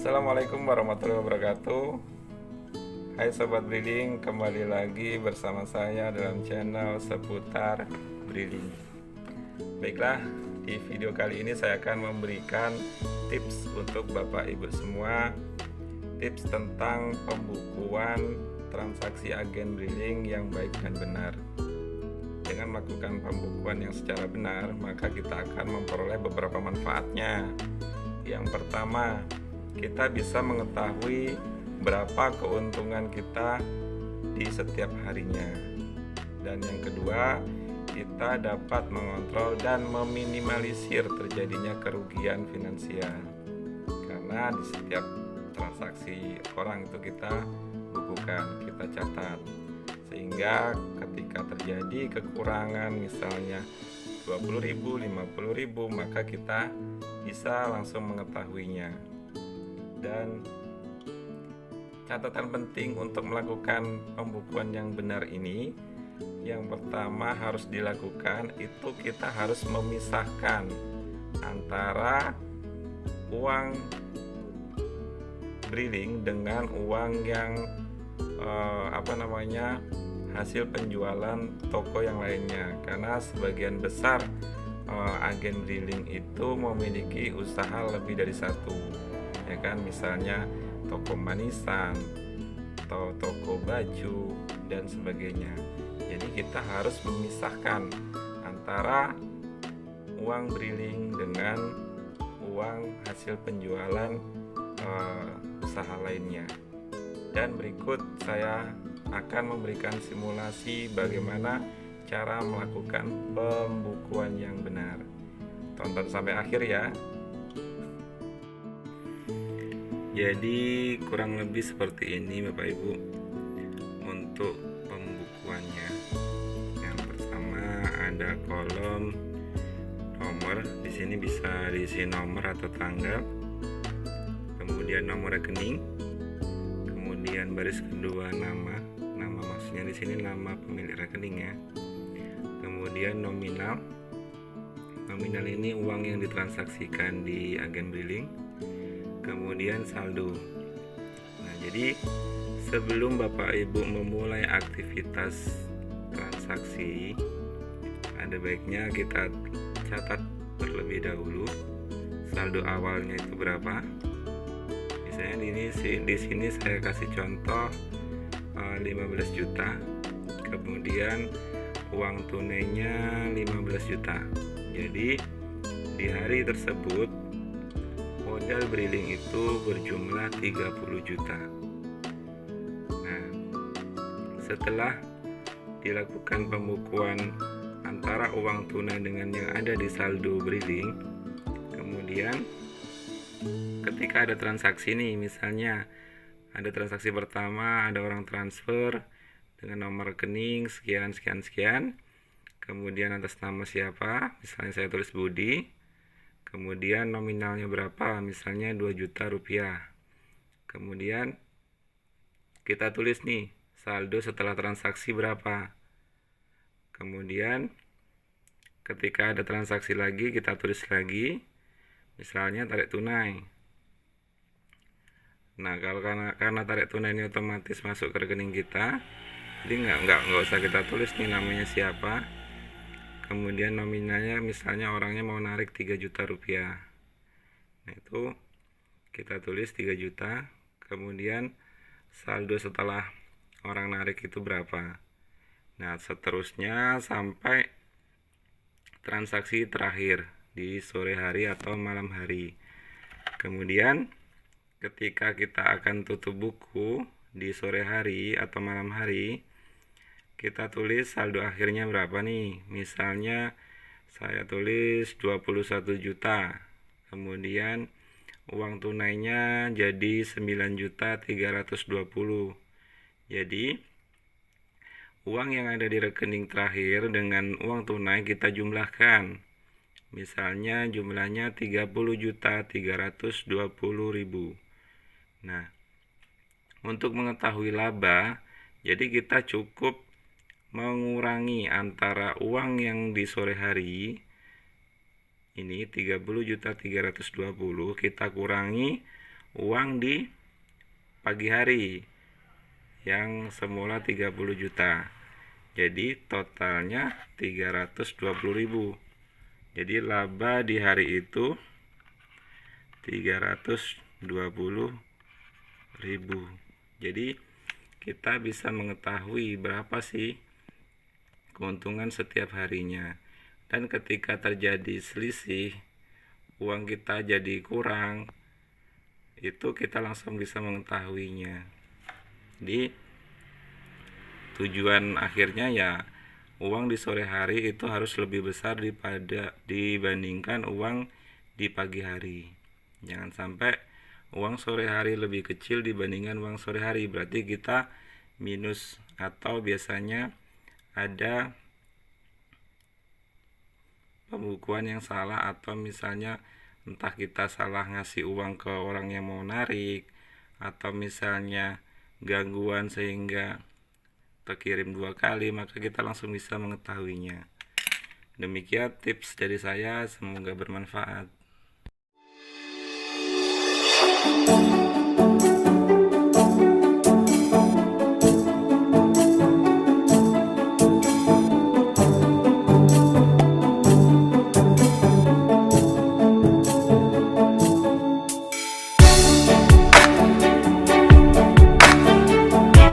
Assalamualaikum warahmatullahi wabarakatuh. Hai Sobat Breeding, kembali lagi bersama saya dalam channel seputar breeding. Baiklah, di video kali ini saya akan memberikan tips untuk Bapak Ibu semua. Tips tentang pembukuan transaksi agen breeding yang baik dan benar. Dengan melakukan pembukuan yang secara benar, maka kita akan memperoleh beberapa manfaatnya. Yang pertama, kita bisa mengetahui berapa keuntungan kita di setiap harinya. Dan yang kedua, kita dapat mengontrol dan meminimalisir terjadinya kerugian finansial. Karena di setiap transaksi orang itu kita bukukan, kita catat. Sehingga ketika terjadi kekurangan misalnya 20.000, 50.000, maka kita bisa langsung mengetahuinya. Dan catatan penting untuk melakukan pembukuan yang benar ini, yang pertama harus dilakukan itu kita harus memisahkan antara uang breeding dengan uang yang hasil penjualan toko yang lainnya. Karena sebagian besar agen breeding itu memiliki usaha lebih dari satu, ya kan, misalnya toko manisan atau toko baju dan sebagainya. Jadi kita harus memisahkan antara uang breeding dengan uang hasil penjualan usaha lainnya. Dan berikut saya akan memberikan simulasi bagaimana cara melakukan pembukuan yang benar. Tonton sampai akhir ya. Jadi kurang lebih seperti ini Bapak Ibu untuk pembukuannya. Yang pertama ada kolom nomor, di sini bisa diisi nomor atau tanggal, kemudian nomor rekening, kemudian baris kedua nama maksudnya di sini nama pemilik rekening ya. Kemudian nominal ini uang yang ditransaksikan di agen breeding. Kemudian saldo. Nah, jadi sebelum Bapak Ibu memulai aktivitas transaksi, ada baiknya kita catat terlebih dahulu saldo awalnya itu berapa. Misalnya di sini saya kasih contoh 15 juta. Kemudian uang tunainya 15 juta. Jadi di hari tersebut modal breeding itu berjumlah 30 juta. Nah, setelah dilakukan pembukuan antara uang tunai dengan yang ada di saldo breeding, kemudian ketika ada transaksi nih, misalnya ada transaksi pertama, ada orang transfer dengan nomor rekening sekian, kemudian atas nama siapa, misalnya saya tulis Budi. Kemudian nominalnya berapa, misalnya 2 juta rupiah. Kemudian kita tulis nih saldo setelah transaksi berapa. Kemudian ketika ada transaksi lagi kita tulis lagi, misalnya tarik tunai. Nah, kalau karena tarik tunai ini otomatis masuk ke rekening kita, jadi nggak usah kita tulis nih namanya siapa. Kemudian nominalnya misalnya orangnya mau narik 3 juta rupiah. Nah, itu kita tulis 3 juta. Kemudian saldo setelah orang narik itu berapa. Nah, seterusnya sampai transaksi terakhir di sore hari atau malam hari. Kemudian ketika kita akan tutup buku di sore hari atau malam hari, kita tulis saldo akhirnya berapa nih. Misalnya saya tulis 21 juta. Kemudian uang tunainya jadi 9.320. Jadi uang yang ada di rekening terakhir dengan uang tunai kita jumlahkan. Misalnya jumlahnya 30.320.000. Nah, untuk mengetahui laba, jadi kita cukup mengurangi antara uang yang di sore hari ini 30.320 kita kurangi uang di pagi hari yang semula 30 juta. Jadi totalnya 320.000. Jadi laba di hari itu 320.000. Jadi kita bisa mengetahui berapa sih keuntungan setiap harinya. Dan ketika terjadi selisih, uang kita jadi kurang, itu kita langsung bisa mengetahuinya. Jadi tujuan akhirnya ya uang di sore hari itu harus lebih besar dibandingkan uang di pagi hari. Jangan sampai uang sore hari lebih kecil dibandingkan uang sore hari, berarti kita minus, atau biasanya ada pembukuan yang salah, atau misalnya entah kita salah ngasih uang ke orang yang mau narik, atau misalnya gangguan sehingga terkirim 2 kali, maka kita langsung bisa mengetahuinya. Demikian tips dari saya, semoga bermanfaat.